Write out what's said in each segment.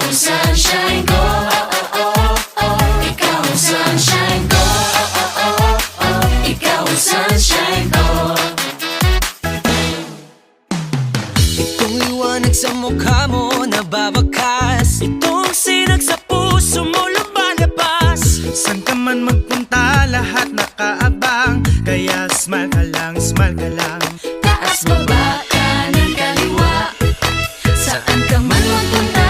ang sunshine ko. Ikaw ang sunshine ko. Ikaw ang sunshine ko. Itong liwanag sa mukha mo nababakas, itong sinag sa puso mo lumalabas. San ka man magpunta, lahat nakaabang. Kaya smile ka lang, smile ka lang. Taas, baba, kanan, kaliwa. Saan ka man magpunta,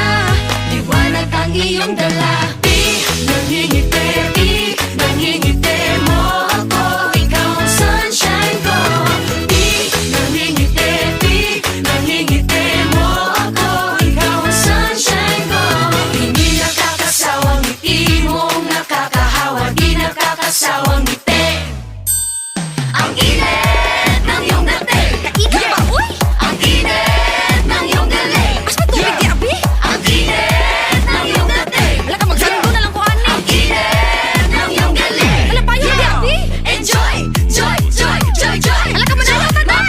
liwanag ang iyong dala. Nangingiti, nangingiti mo ako. Ikaw ang sunshine ko. Nangingiti, nangingiti mo ako. Ikaw ang sunshine ko. Hindi nakakasawang ngiti mong nakakahawa. Di nakakasawang ngiti. Ang init ng iyong dating. Kaigan ba, uy? Ang init ng iyong galing. As matubig di abi? Ang init ng iyong dating. Wala ka magsando na lang ko ani. Ang init ng iyong galing. Wala pa yun di abi? Enjoy, joy, joy, joy, joy. Wala ka madalaw ka, day.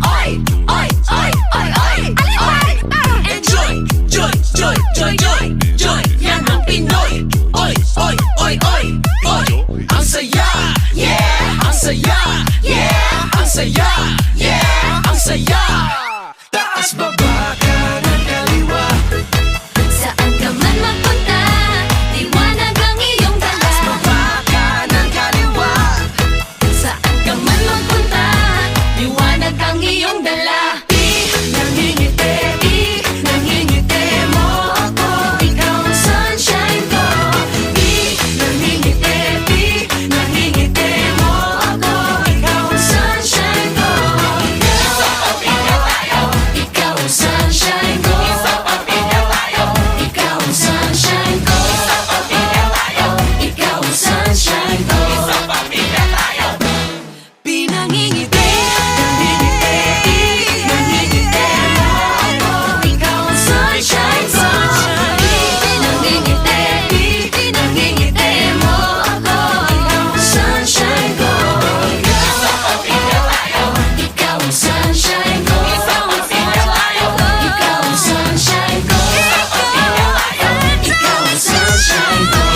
Oy, oy, oy, oy, oy. Alin ba? Enjoy, joy, joy, joy, joy, joy. Yan ang Pinoy. Oy, oy, oy, oy, oy. Ang saya, yeah. Ang saya, yeah. Ang saya, yeah. Ang saya. Taas, baba, kanan, kaliwa. Saan ka man magpunta, liwanag ang iyong dala. Baba, kanan, kaliwa. Saan ka man magpunta, liwanag ang iyong dala. Nangingiti, nangingiti mo ako. Ikaw ang sunshine ko. Nangingiti, nangingiti mo ako. Ikaw ang sunshine ko. Ikaw ang sunshine ko. Ikaw ang sunshine ko. Ikaw ang sunshine ko. Pinangingiti, nangingiti mo ako. Ikaw ang sunshine ko. Pinangingiti, nangingiti mo ako. Ikaw ang sunshine ko. Ikaw ang sunshine ko. Ikaw ang sunshine ko. Ikaw ang sunshine ko.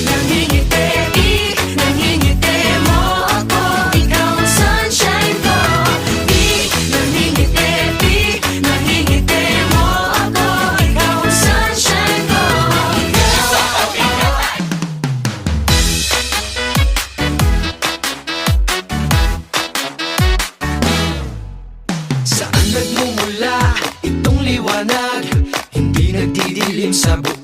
Nangingiti, nangingiti mo ako. Ikaw ang sunshine ko. Nangingiti, nangingiti mo ako. Ikaw ang sunshine ko. Saan nagmumula itong liwanag? Hindi nagdidilim sa buong